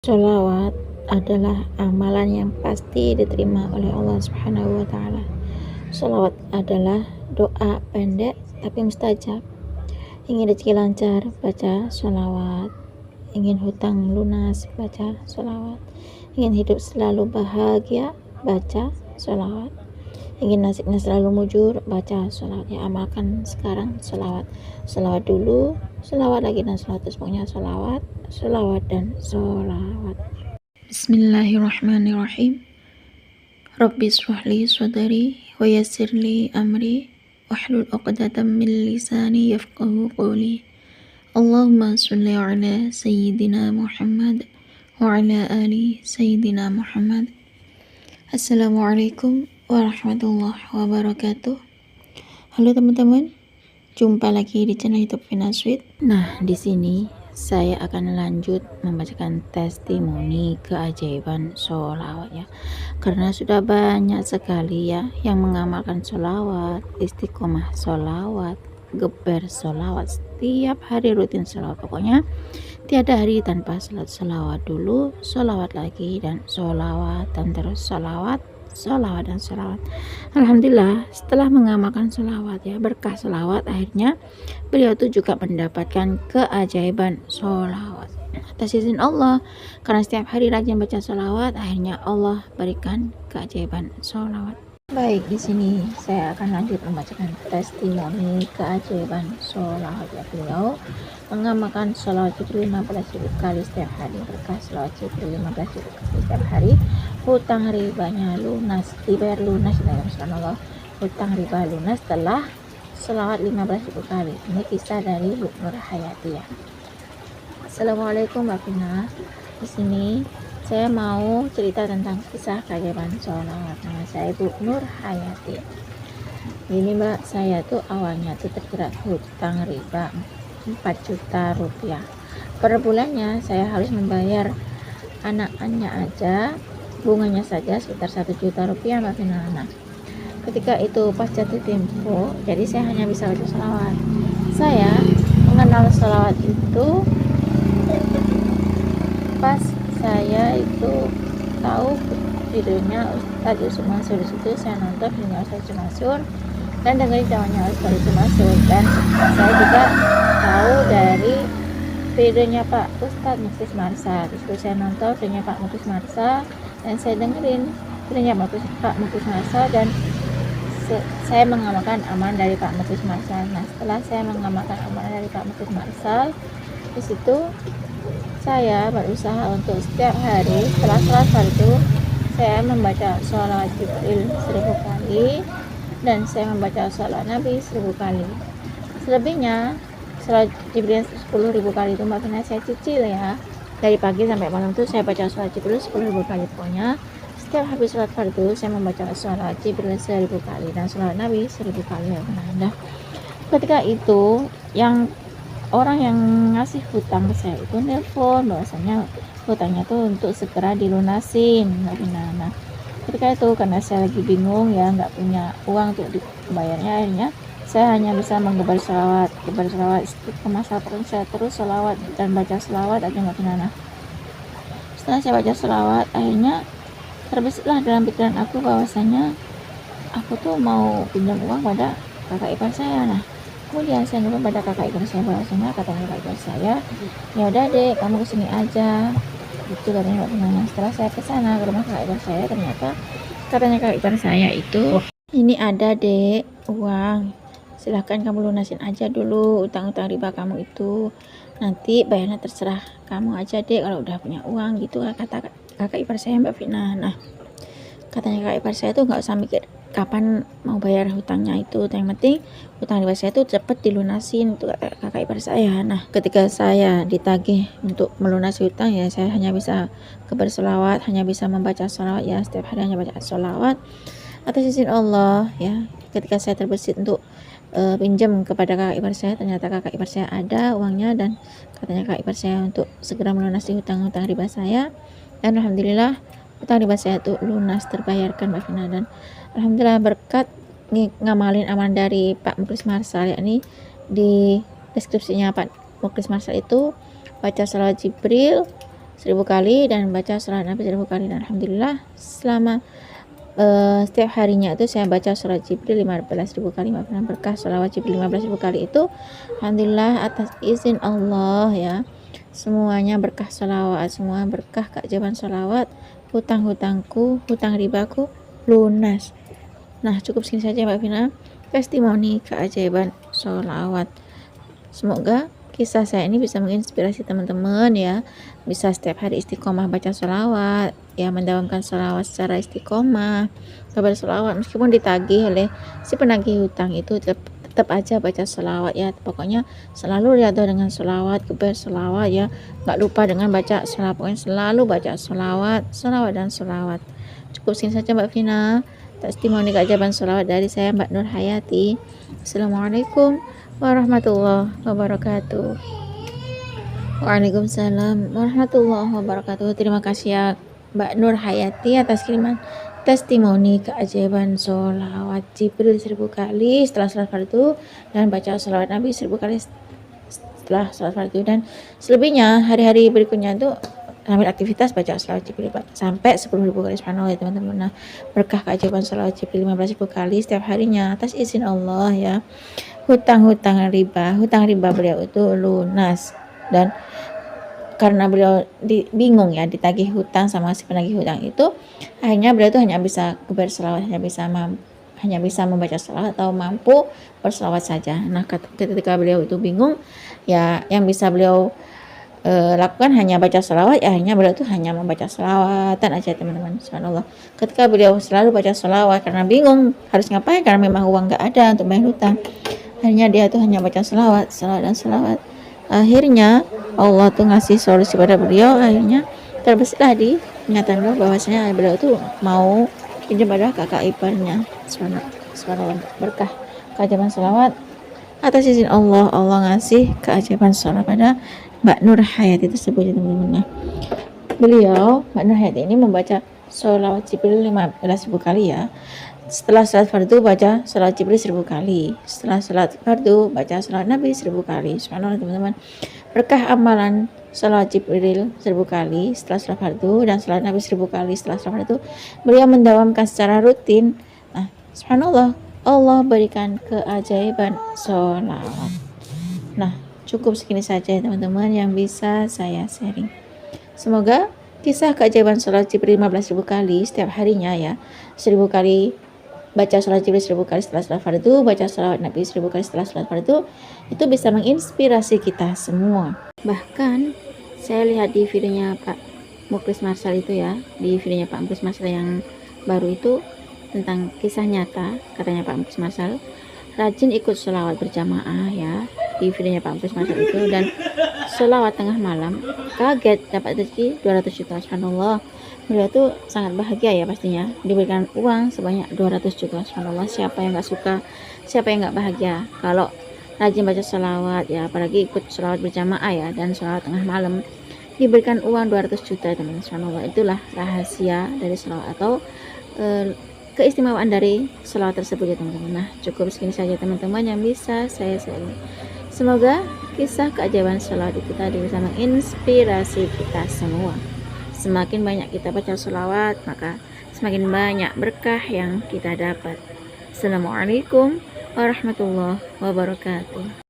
Sholawat adalah amalan yang pasti diterima oleh Allah Subhanahu wa Ta'ala. Sholawat adalah doa pendek tapi mustajab. Ingin rezeki lancar, baca sholawat. Ingin hutang lunas, baca sholawat. Ingin hidup selalu bahagia, baca sholawat. Ingin nasibnya selalu mujur, baca sholawat. Ya, amalkan sekarang sholawat. Sholawat dulu, sholawat lagi, dan sholawat terus. Pokoknya sholawat, sholawat, dan sholawat. Bismillahirrahmanirrahim. Rabbi shrahli sadri wa yassirli amri wahlul 'uqdatam min lisani yafqahu qawli. Allahumma sholli ala sayyidina Muhammad wa ala ali sayyidina Muhammad. Assalamualaikum warahmatullahi wabarakatuh. Halo teman-teman, jumpa lagi di channel YouTube Vina Sweet. Nah, di sini saya akan lanjut membacakan testimoni keajaiban sholawat ya, karena sudah banyak sekali ya yang mengamalkan sholawat, istiqomah sholawat, geber sholawat, setiap hari rutin sholawat. Pokoknya tiada hari tanpa sholawat dulu, sholawat lagi, dan sholawat, dan terus sholawat, sholawat, dan sholawat. Alhamdulillah, setelah mengamalkan sholawat ya, berkah sholawat, akhirnya beliau tuh juga mendapatkan keajaiban sholawat atas izin Allah. Karena setiap hari rajin baca sholawat, akhirnya Allah berikan keajaiban sholawat. Baik, di sini saya akan lanjut membacakan testimoni keajaiban sholawat ya. Beliau mengamalkan sholawat Jibril 15.000 kali setiap hari. Berkah sholawat Jibril 15.000 kali setiap hari, hutang ribanya lunas, dibayar lunas ya Allah. Hutang riba lunas setelah sholawat 15.000 kali. Ini kisah dari Bu Nur Hayati ya. Assalamualaikum Mbak Vina. Di sini saya mau cerita tentang kisah keajaiban sholawat. Nama saya Bu Nur Hayati. Ini Mbak, saya tuh awalnya tuh terjerat hutang riba 4 juta rupiah. Per bulannya saya harus membayar anak-anaknya aja, bunganya saja sekitar 1 juta rupiah Mbak Vina. Nah, ketika itu pas jatuh tempo, jadi saya hanya bisa baca sholawat. Saya mengenal sholawat itu pas saya itu tahu videonya Ustadz Yusuf Mansur. Di situ saya nonton videonya Ustadz Yusuf Mansur dan dengerin jawabannya Ustadz Yusuf Mansur, dan saya juga tahu dari videonya Pak Ustadz Muklis Marsa. Di situ saya nonton videonya Pak Muklis Marsa dan saya dengerin videonya Pak Muklis Marsa, dan saya mengamalkan amalan dari Pak Muklis Marsal. Nah, setelah saya mengamalkan amalan dari Pak Muklis Marsal, di situ saya berusaha untuk setiap hari setelah sholat fardu saya membaca sholawat Jibril 1000 kali, dan saya membaca sholawat Nabi 1000 kali. Selebihnya sholawat Jibril 10.000 kali itu Mbak Vina saya cicil ya. Dari pagi sampai malam tuh saya baca sholawat Jibril 10.000 kali. Pokoknya setiap habis sholat fardu saya membaca sholawat Jibril 1000 kali dan sholawat Nabi 1000 kali. Nah, ketika itu yang orang yang ngasih hutang ke saya itu nelpon bahwasanya hutangnya tuh untuk segera dilunasin. Nah, ketika itu karena saya lagi bingung ya, nggak punya uang untuk dibayarnya, akhirnya saya hanya bisa geber sholawat istiqomah saya terus sholawat dan baca sholawat aja Mbak Vina. Nah, setelah saya baca sholawat, akhirnya terbesarlah dalam pikiran aku bahwasanya aku tuh mau pinjam uang pada kakak ipar saya. Nah, kemudian saya nelfon pada kakak ipar saya bahwasanya katanya kakak ipar saya, ya udah dek kamu kesini aja gitu katanya Mbak Vina. Nah, setelah saya kesana ke rumah kakak ipar saya, ternyata katanya kakak ipar saya itu, ini ada dek uang, silahkan kamu lunasin aja dulu utang-utang riba kamu itu, nanti bayarnya terserah kamu aja dek kalau udah punya uang gitu kata kakak ipar saya Mbak Vina. Nah, katanya kakak ipar saya tuh nggak usah mikir kapan mau bayar hutangnya itu, yang penting hutang riba saya tuh cepet dilunasin untuk kakak ipar saya. Nah, ketika saya ditagih untuk melunasi hutang ya, saya hanya bisa berselawat, hanya bisa membaca sholawat ya, setiap hari hanya baca sholawat atas izin Allah ya. Ketika saya terbesit untuk pinjam kepada kakak ipar saya, ternyata kakak ipar saya ada uangnya, dan katanya kakak ipar saya untuk segera melunasi hutang-hutang riba saya, dan alhamdulillah hutang riba saya itu lunas terbayarkan Mbak Vina. Dan alhamdulillah berkat ngamalin amalan dari Pak Muklis Marsal, yakni di deskripsinya Pak Muklis Marsal itu baca sholawat Jibril 1000 kali dan baca salawat Nabi 1000 kali. Dan alhamdulillah selama setiap harinya itu saya baca salawat Jibril 15.000 kali. Maafkan berkah salawat Jibril 15.000 kali itu alhamdulillah atas izin Allah ya, semuanya berkah salawat, semua berkah keajaiban salawat, hutang-hutangku, hutang ribaku lunas. Nah, cukup segini saja Mbak Vina testimoni keajaiban salawat. Semoga kisah saya ini bisa menginspirasi teman-teman ya, bisa setiap hari istiqomah baca salawat ya, mendawamkan salawat secara istiqomah, kabar salawat meskipun ditagih oleh si penagih hutang itu tetap aja baca salawat ya, pokoknya selalu riyadhah dengan salawat, kabar salawat ya, nggak lupa dengan baca salawat, pokoknya selalu baca salawat, salawat dan salawat. Cukup sini saja Mbak Vina testimoni keajaiban salawat dari saya Mbak Nur Hayati. Assalamualaikum warahmatullahi wabarakatuh. Waalaikumsalam warahmatullahi wabarakatuh. Terima kasih ya Mbak Nur Hayati atas kiriman testimoni keajaiban sholawat Jibril 1000 kali setelah salat fardu dan baca sholawat Nabi 1000 kali setelah salat fardu, dan selebihnya hari-hari berikutnya itu ambil aktivitas baca sholawat Jibril sampai 10.000 kali subhanallah ya teman-teman. Nah, berkah keajaiban sholawat Jibril 15.000 kali setiap harinya atas izin Allah ya. Hutang riba beliau itu lunas, dan karena beliau bingung ya ditagih hutang sama si penagih hutang itu, akhirnya beliau itu hanya bisa berselawat, hanya bisa membaca selawat atau mampu berselawat saja. Nah, ketika beliau itu bingung ya, yang bisa beliau lakukan hanya baca selawat ya, akhirnya beliau itu hanya membaca selawatan aja teman-teman. Subhanallah, ketika beliau selalu baca selawat karena bingung harus ngapain, karena memang uang nggak ada untuk bayar hutang, akhirnya dia tuh hanya baca selawat dan selawat. Akhirnya Allah tuh ngasih solusi pada beliau, akhirnya terbesarlah di kenyataan beliau bahwasanya beliau tuh mau pinjam pada kakak iparnya. Subhanallah, berkah keajaiban selawat atas izin Allah, Allah ngasih keajaiban selawat pada Mbak Nur Hayati tersebut ya teman-teman. Beliau Mbak Nur Hayati ini membaca sholawat Jibril 15.000 kali ya. Setelah salat fardu baca salat Jibril 1000 kali. Setelah salat fardu baca salat Nabi 1000 kali. Subhanallah teman-teman. Berkah amalan salat Jibril 1000 kali setelah salat fardu dan salat Nabi 1000 kali setelah salat fardu, beliau mendawamkan secara rutin. Nah, subhanallah, Allah berikan keajaiban sholawat. Nah, cukup segini saja ya teman-teman yang bisa saya sharing. Semoga kisah keajaiban sholat Jibril 15.000 kali setiap harinya ya, 1000 kali baca sholat Jibril 1000 kali setelah sholat fardu, baca sholawat Nabi 1000 kali setelah sholat fardu, itu bisa menginspirasi kita semua. Bahkan saya lihat di videonya Pak Mukhlis Marsal itu ya, di videonya Pak Mukhlis Marsal yang baru itu tentang kisah nyata, katanya Pak Mukhlis Marsal rajin ikut sholawat berjamaah ya, di videonya Pak Mukhlis Marsal itu, dan sholawat tengah malam kaget dapat rezeki 200 juta. Subhanallah, beliau tuh sangat bahagia ya pastinya diberikan uang sebanyak 200 juta. Subhanallah, siapa yang nggak suka, siapa yang nggak bahagia kalau rajin baca sholawat ya, apalagi ikut sholawat berjamaah ya, dan sholawat tengah malam diberikan uang 200 juta teman-teman. Subhanallah, itulah rahasia dari sholawat atau keistimewaan dari sholawat tersebut ya teman-teman. Nah, cukup segini saja teman-teman yang bisa saya share. Semoga kisah keajaiban sholawat itu tadi bisa menginspirasi kita semua. Semakin banyak kita baca sholawat, maka semakin banyak berkah yang kita dapat. Assalamualaikum warahmatullahi wabarakatuh.